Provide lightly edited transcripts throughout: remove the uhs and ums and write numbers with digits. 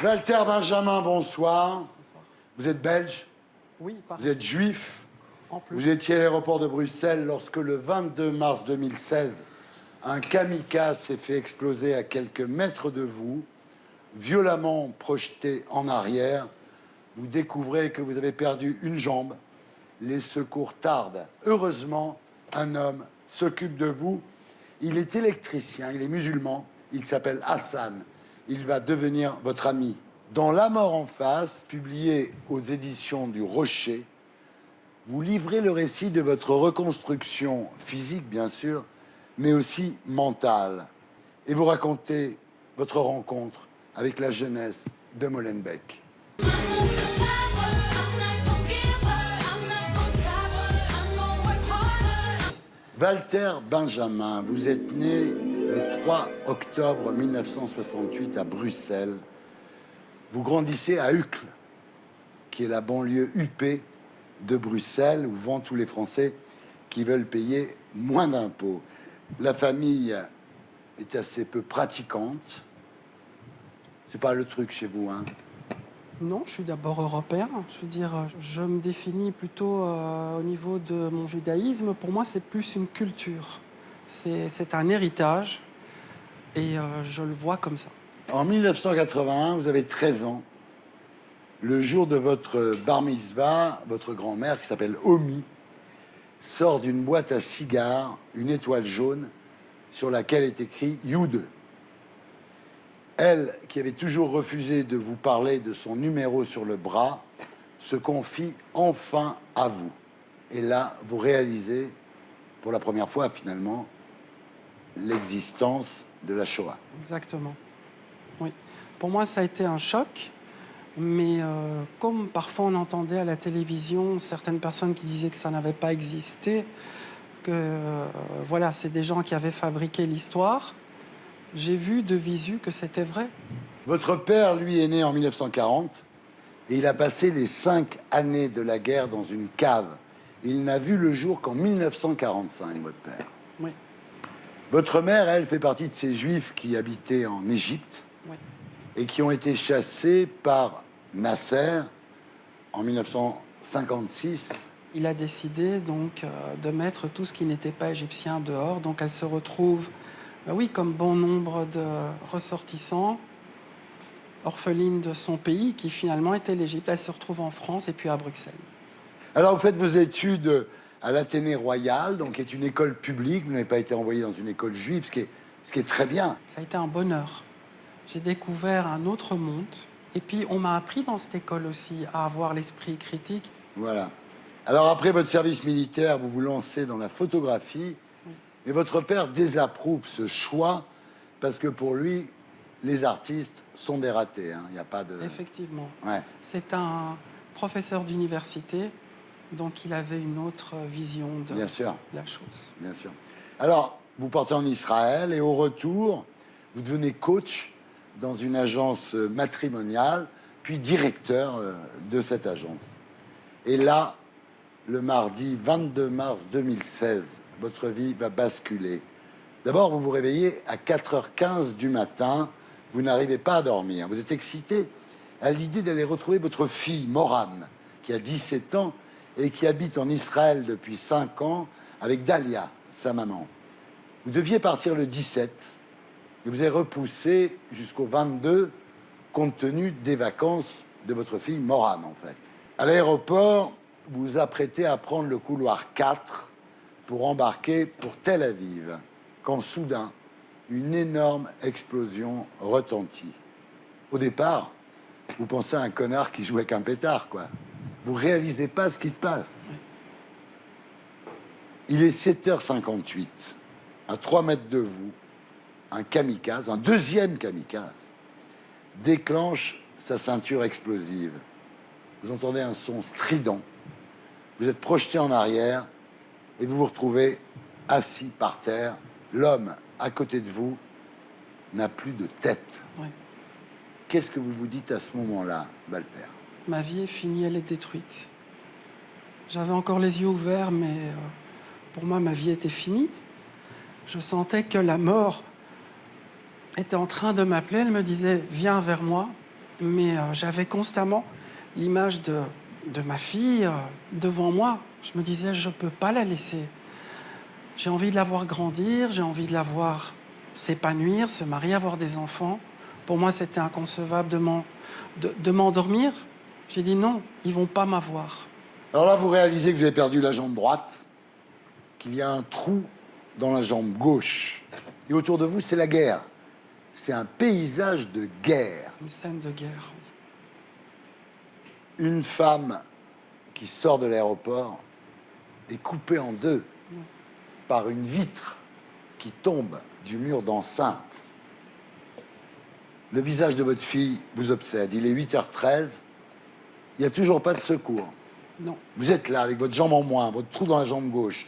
Walter Benjamin, bonsoir. Bonsoir. Vous êtes belge, Oui, vous êtes juif. en plus. Vous étiez à l'aéroport de Bruxelles lorsque le 22 mars 2016, un kamikaze s'est fait exploser à quelques mètres de vous, violemment projeté en arrière. Vous découvrez que vous avez perdu une jambe. Les secours tardent. Heureusement, un homme s'occupe de vous. Il est électricien, il est musulman. Il s'appelle Hassan. Il va devenir votre ami. Dans La mort en face, publié aux éditions du Rocher, vous livrez le récit de votre reconstruction physique, bien sûr, mais aussi mentale. Et vous racontez votre rencontre avec la jeunesse de Molenbeek. Walter Benjamin, vous êtes né le 3 octobre 1968 à Bruxelles. Vous grandissez à Uccle, qui est la banlieue huppée de Bruxelles, où vont tous les Français qui veulent payer moins d'impôts. La famille est assez peu pratiquante. C'est pas le truc chez vous, hein? Non, je suis d'abord européen. Je veux dire, je me définis plutôt au niveau de mon judaïsme. Pour moi, c'est plus une culture. C'est un héritage et je le vois comme ça. En 1981, vous avez 13 ans. Le jour de votre bar mitzvah, votre grand-mère, qui s'appelle Omi, sort d'une boîte à cigares une étoile jaune sur laquelle est écrit Youd. Elle, qui avait toujours refusé de vous parler de son numéro sur le bras, se confie enfin à vous. Et là, vous réalisez, pour la première fois finalement, l'existence de la Shoah. Exactement. Oui. Pour moi, ça a été un choc. Mais comme parfois on entendait à la télévision certaines personnes qui disaient que ça n'avait pas existé, que voilà, c'est des gens qui avaient fabriqué l'histoire, j'ai vu de visu que c'était vrai. Votre père, lui, est né en 1940 et il a passé les 5 années de la guerre dans une cave. Il n'a vu le jour qu'en 1945, votre père. Oui. Votre mère, elle, fait partie de ces juifs qui habitaient en Égypte. Oui. Et qui ont été chassés par Nasser en 1956. Il a décidé donc de mettre tout ce qui n'était pas égyptien dehors. Donc elle se retrouve, oui, comme bon nombre de ressortissants, orphelines de son pays, qui finalement était l'Égypte. Elle se retrouve en France et puis à Bruxelles. Alors vous faites vos études à l'Athénée Royal, donc qui est une école publique. Vous n'avez pas été envoyé dans une école juive, ce qui est très bien. Ça a été un bonheur. J'ai découvert un autre monde. Et puis, on m'a appris dans cette école aussi à avoir l'esprit critique. Voilà. Alors, après votre service militaire, vous vous lancez dans la photographie. Oui. Mais votre père désapprouve ce choix parce que pour lui, les artistes sont des ratés. Hein. Il n'y a pas de... Effectivement. Ouais. C'est un professeur d'université, donc il avait une autre vision de Bien sûr. la chose. Bien sûr. Alors, vous partez en Israël et au retour, vous devenez coach dans une agence matrimoniale, puis directeur de cette agence. Et là, le mardi 22 mars 2016, votre vie va basculer. D'abord, vous vous réveillez à 4h15 du matin, vous n'arrivez pas à dormir. Vous êtes excité à l'idée d'aller retrouver votre fille, Morane, qui a 17 ans et qui habite en Israël depuis 5 ans avec Dalia, sa maman. Vous deviez partir le 17, et vous avez repoussé jusqu'au 22, compte tenu des vacances de votre fille Morane, en fait. À l'aéroport, vous vous apprêtez à prendre le couloir 4 pour embarquer pour Tel Aviv, quand soudain, une énorme explosion retentit. Au départ, vous pensez à un connard qui joue avec un pétard, quoi. Vous réalisez pas ce qui se passe. Il est 7h58. À 3 mètres de vous, un kamikaze, un deuxième kamikaze, déclenche sa ceinture explosive. Vous entendez un son strident. Vous êtes projeté en arrière et vous vous retrouvez assis par terre. L'homme à côté de vous n'a plus de tête. Oui. Qu'est-ce que vous vous dites à ce moment-là, Walter? Ma vie est finie, elle est détruite. J'avais encore les yeux ouverts, mais pour moi, ma vie était finie. Je sentais que la mort était en train de m'appeler. Elle me disait « Viens vers moi ». Mais j'avais constamment l'image de ma fille devant moi. Je me disais, je ne peux pas la laisser. J'ai envie de la voir grandir, j'ai envie de la voir s'épanouir, se marier, avoir des enfants. Pour moi, c'était inconcevable de m'endormir. J'ai dit non, ils ne vont pas m'avoir. Alors là, vous réalisez que vous avez perdu la jambe droite, qu'il y a un trou dans la jambe gauche. Et autour de vous, c'est la guerre. C'est un paysage de guerre. Une scène de guerre, oui. Une femme qui sort de l'aéroport est coupée en deux par une vitre qui tombe du mur d'enceinte. Le visage de votre fille vous obsède. Il est 8h13. Il n'y a toujours pas de secours. Non. Vous êtes là avec votre jambe en moins, votre trou dans la jambe gauche.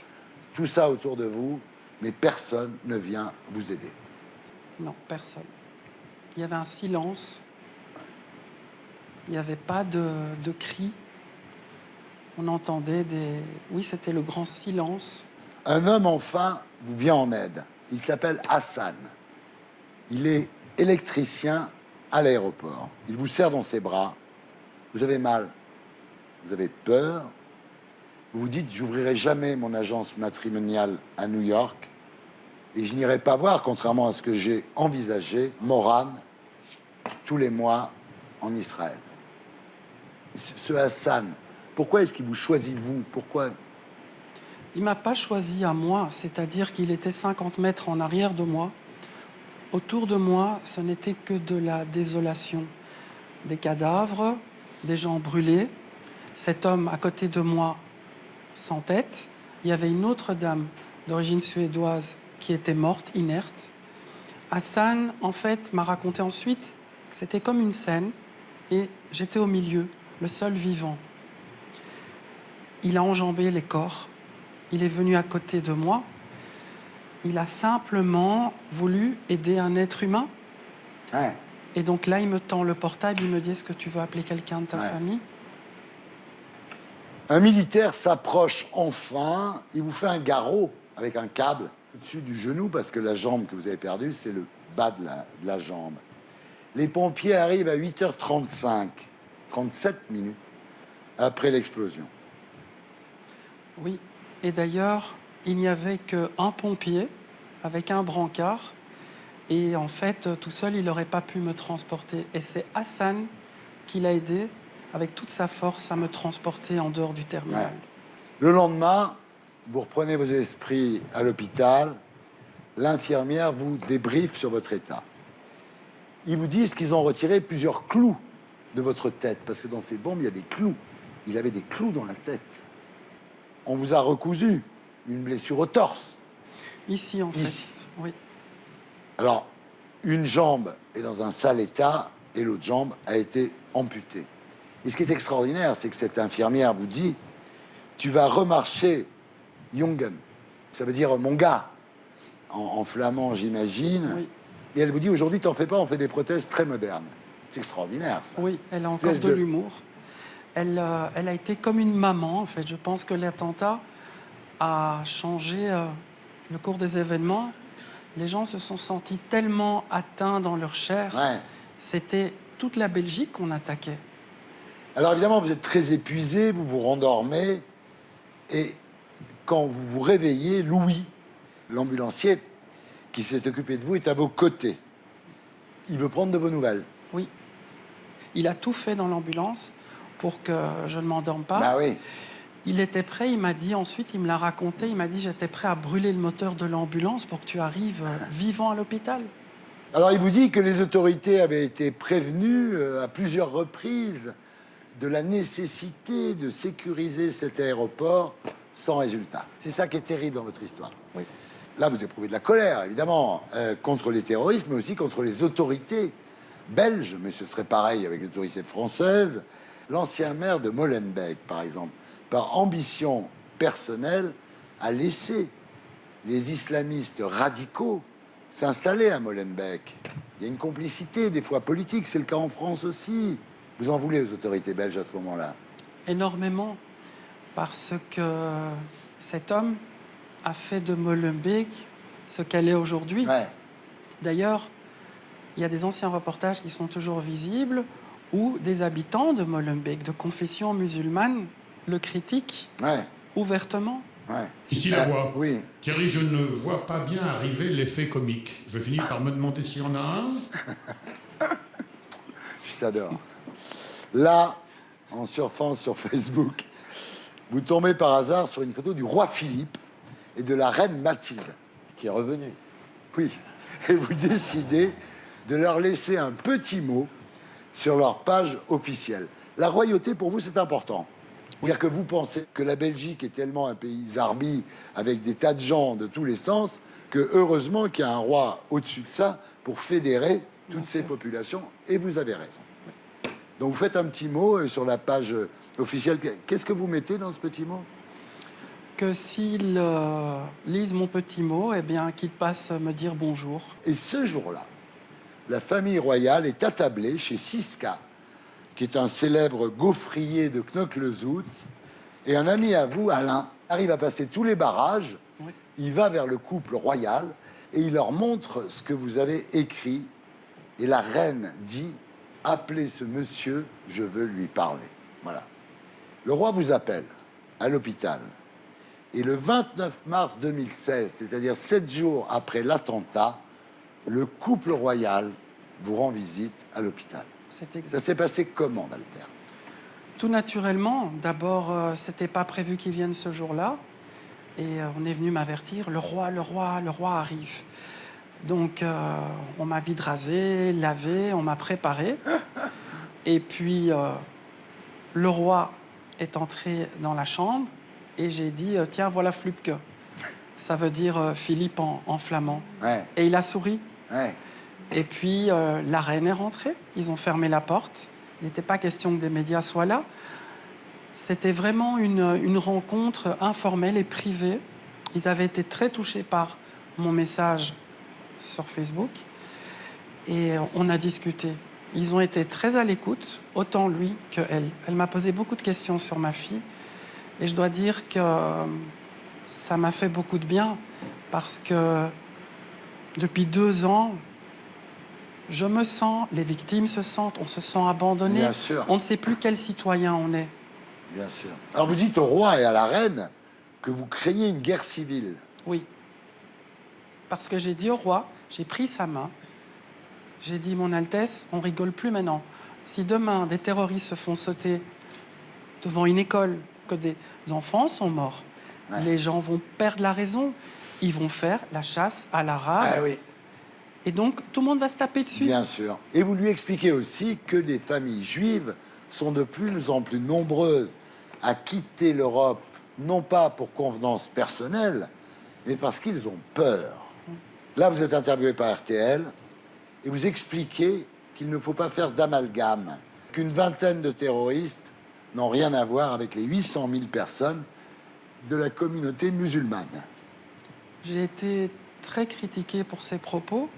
Tout ça autour de vous, mais personne ne vient vous aider. Non, personne. Il y avait un silence. Il n'y avait pas de cris. On entendait des... Oui, c'était le grand silence. Un homme, enfin, vous vient en aide. Il s'appelle Hassan. Il est électricien à l'aéroport. Il vous serre dans ses bras. Vous avez mal. Vous avez peur. Vous vous dites, j'ouvrirai jamais mon agence matrimoniale à New York. Et je n'irai pas voir, contrairement à ce que j'ai envisagé, Moran, tous les mois en Israël. Ce Hassan, pourquoi est-ce qu'il vous choisit, vous? Pourquoi? Il ne m'a pas choisi à moi, c'est-à-dire qu'il était 50 mètres en arrière de moi. Autour de moi, ce n'était que de la désolation. Des cadavres, des gens brûlés. Cet homme à côté de moi, sans tête. Il y avait une autre dame d'origine suédoise qui était morte, inerte. Hassan, en fait, m'a raconté ensuite que c'était comme une scène et j'étais au milieu, le seul vivant. Il a enjambé les corps. Il est venu à côté de moi. Il a simplement voulu aider un être humain. Ouais. Et donc là, il me tend le portable, il me dit, est-ce que tu veux appeler quelqu'un de ta famille? Un militaire s'approche enfin, il vous fait un garrot avec un câble au-dessus du genou, parce que la jambe que vous avez perdue, c'est le bas de la jambe. Les pompiers arrivent à 8h35, 37 minutes après l'explosion. Oui, et d'ailleurs, il n'y avait qu'un pompier avec un brancard. Et en fait, tout seul, il n'aurait pas pu me transporter. Et c'est Hassan qui l'a aidé, avec toute sa force, à me transporter en dehors du terminal. Ouais. Le lendemain, vous reprenez vos esprits à l'hôpital. L'infirmière vous débriefe sur votre état. Ils vous disent qu'ils ont retiré plusieurs clous de votre tête, parce que dans ces bombes, il y a des clous. Il avait des clous dans la tête. On vous a recousu une blessure au torse. Ici, en fait. Ici. Oui. Alors, une jambe est dans un sale état et l'autre jambe a été amputée. Et ce qui est extraordinaire, c'est que cette infirmière vous dit « Tu vas remarcher Jungen ». Ça veut dire « mon gars », en flamand, j'imagine. Oui. Et elle vous dit « Aujourd'hui, t'en fais pas, on fait des prothèses très modernes ». C'est extraordinaire, ça. Oui, elle a encore de l'humour. Elle a été comme une maman, en fait. Je pense que l'attentat a changé le cours des événements. Les gens se sont sentis tellement atteints dans leur chair. Ouais. C'était toute la Belgique qu'on attaquait. Alors évidemment, vous êtes très épuisé, vous vous rendormez. Et quand vous vous réveillez, Louis, l'ambulancier qui s'est occupé de vous, est à vos côtés. Il veut prendre de vos nouvelles. Oui. Il a tout fait dans l'ambulance pour que je ne m'endorme pas. Bah oui. Il était prêt, il m'a dit ensuite, il me l'a raconté, il m'a dit j'étais prêt à brûler le moteur de l'ambulance pour que tu arrives vivant à l'hôpital. Alors il vous dit que les autorités avaient été prévenues à plusieurs reprises de la nécessité de sécuriser cet aéroport sans résultat. C'est ça qui est terrible dans votre histoire. Oui. Là, vous éprouvez de la colère, évidemment, contre les terroristes, mais aussi contre les autorités belges, mais ce serait pareil avec les autorités françaises. L'ancien maire de Molenbeek, par exemple, par ambition personnelle, a laissé les islamistes radicaux s'installer à Molenbeek. Il y a une complicité, des fois politique, c'est le cas en France aussi. Vous en voulez aux autorités belges à ce moment-là? Énormément, parce que cet homme a fait de Molenbeek ce qu'elle est aujourd'hui. Ouais. D'ailleurs, il y a des anciens reportages qui sont toujours visibles où des habitants de Molenbeek, de confession musulmane, le critiquent Ouais, ouvertement. ouais. Ici la voix. Oui. Thierry, je ne vois pas bien arriver l'effet comique. Je finis par me demander s'il y en a un. Je t'adore. Là, en surfant sur Facebook, vous tombez par hasard sur une photo du roi Philippe et de la reine Mathilde. Qui est revenu. Oui. Et vous décidez de leur laisser un petit mot sur leur page officielle. La royauté, pour vous, c'est important. C'est-à-dire que vous pensez que la Belgique est tellement un pays zarbi, avec des tas de gens de tous les sens, que heureusement qu'il y a un roi au-dessus de ça pour fédérer toutes ces populations. Et vous avez raison. Donc vous faites un petit mot sur la page officielle. Qu'est-ce que vous mettez dans ce petit mot? Que s'ils lisent mon petit mot, eh bien, qu'ils passent me dire bonjour. Et ce jour-là, la famille royale est attablée chez Siska, qui est un célèbre gaufrier de Knokke-le-Zout. Et un ami à vous, Alain, arrive à passer tous les barrages. Oui. Il va vers le couple royal et il leur montre ce que vous avez écrit. Et la reine dit « Appelez ce monsieur, je veux lui parler ». Voilà. Le roi vous appelle à l'hôpital. Et le 29 mars 2016, c'est-à-dire 7 jours après l'attentat, le couple royal vous rend visite à l'hôpital. C'est exact. Ça s'est passé comment, Walter? Tout naturellement. D'abord, c'était pas prévu qu'ils viennent ce jour-là. Et on est venu m'avertir, le roi arrive. Donc, on m'a vite rasé, lavé, on m'a préparé. Et puis, le roi est entré dans la chambre et j'ai dit, tiens, voilà Flupke. Ça veut dire Philippe en flamand. Ouais, Et il a souri. ouais. Et puis, la reine est rentrée. Ils ont fermé la porte. Il n'était pas question que des médias soient là. C'était vraiment une rencontre informelle et privée. Ils avaient été très touchés par mon message sur Facebook. Et on a discuté. Ils ont été très à l'écoute, autant lui que elle. Elle m'a posé beaucoup de questions sur ma fille. Et je dois dire que ça m'a fait beaucoup de bien parce que depuis 2 ans, je me sens, les victimes se sentent, on se sent abandonné. Bien sûr. On ne sait plus quel citoyen on est. Bien sûr. Alors vous dites au roi et à la reine que vous craignez une guerre civile. Oui. Parce que j'ai dit au roi, j'ai pris sa main, j'ai dit, Mon Altesse, on rigole plus maintenant. Si demain, des terroristes se font sauter devant une école, que des enfants sont morts, Ouais. les gens vont perdre la raison. Ils vont faire la chasse à la rage. Ah oui, Et donc, tout le monde va se taper dessus. bien sûr. Et vous lui expliquez aussi que les familles juives sont de plus en plus nombreuses à quitter l'Europe, non pas pour convenance personnelle, mais parce qu'ils ont peur. Là, vous êtes interviewé par RTL et vous expliquez qu'il ne faut pas faire d'amalgame, qu'une vingtaine de terroristes n'ont rien à voir avec les 800 000 personnes de la communauté musulmane. J'ai été très critiquée pour ces propos.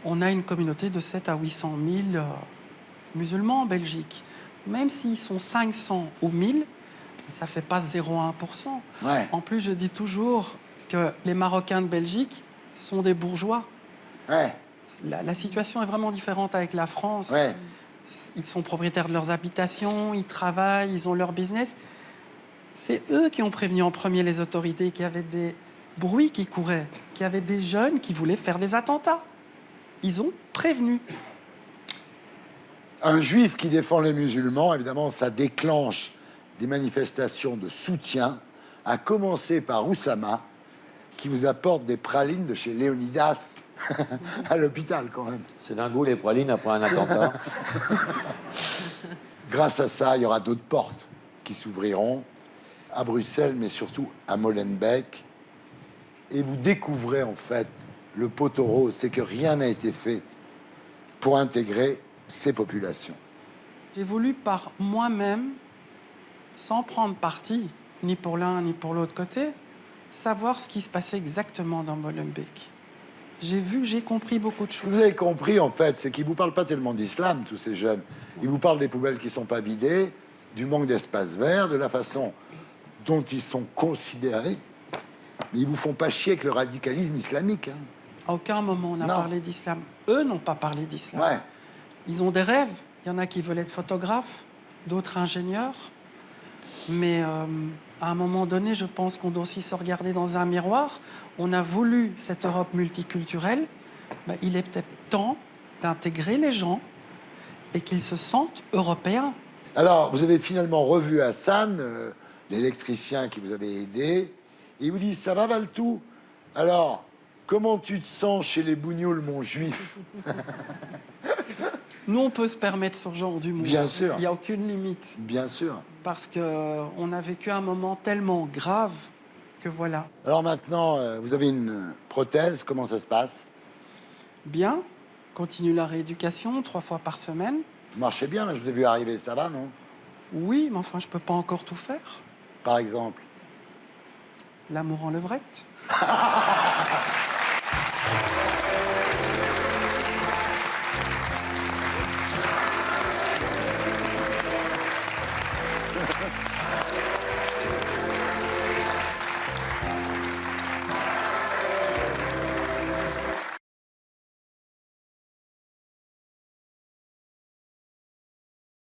On a une communauté de 7 à 800 000 musulmans en Belgique. Même s'ils sont 500 ou 1000, ça ne fait pas 0,1%. Ouais. En plus, je dis toujours que les Marocains de Belgique sont des bourgeois. Ouais, La situation est vraiment différente avec la France. ouais. Ils sont propriétaires de leurs habitations, ils travaillent, ils ont leur business. C'est eux qui ont prévenu en premier les autorités qu'il y avait des bruits qui couraient, qu'il y avait des jeunes qui voulaient faire des attentats. Ils ont prévenu. Un juif qui défend les musulmans, évidemment, ça déclenche des manifestations de soutien, à commencer par Oussama, qui vous apporte des pralines de chez Léonidas à l'hôpital, quand même. C'est d'un goût, les pralines, après un attentat. Grâce à ça, il y aura d'autres portes qui s'ouvriront à Bruxelles, mais surtout à Molenbeek. Et vous découvrez, en fait, le poteau rose, c'est que rien n'a été fait pour intégrer ces populations. J'ai voulu par moi-même, sans prendre parti, ni pour l'un ni pour l'autre côté, savoir ce qui se passait exactement dans Molenbeek. J'ai compris beaucoup de Ce que vous choses. avez compris, en fait, c'est qu'ils ne vous parlent pas tellement d'islam, tous ces jeunes. Ils vous parlent des poubelles qui ne sont pas vidées, du manque d'espace vert, de la façon dont ils sont considérés. Mais ils ne vous font pas chier avec le radicalisme islamique. À aucun moment on n'a Non. parlé d'islam. Eux n'ont pas parlé d'islam. Ouais, Ils ont des rêves, Il y en a qui veulent être photographes, d'autres ingénieurs. Mais à un moment donné, je pense qu'on doit aussi se regarder dans un miroir. On a voulu cette Europe multiculturelle. Ben, il est peut-être temps d'intégrer les gens et qu'ils se sentent européens. Alors, vous avez finalement revu Hassan, l'électricien qui vous avait aidé, et il vous dit, ça va Valtou? Alors, comment tu te sens chez les bougnoules, mon juif? Nous, on peut se permettre ce genre d'humour. Bien sûr. Il n'y a aucune limite. Bien sûr. Parce qu'on a vécu un moment tellement grave que voilà. Alors maintenant, vous avez une prothèse, comment ça se passe? Bien, continue la rééducation 3 fois par semaine. Vous marchez bien, là, je vous ai vu arriver, ça va, non? Oui, mais enfin, je peux pas encore tout faire. Par exemple. L'amour en levrette.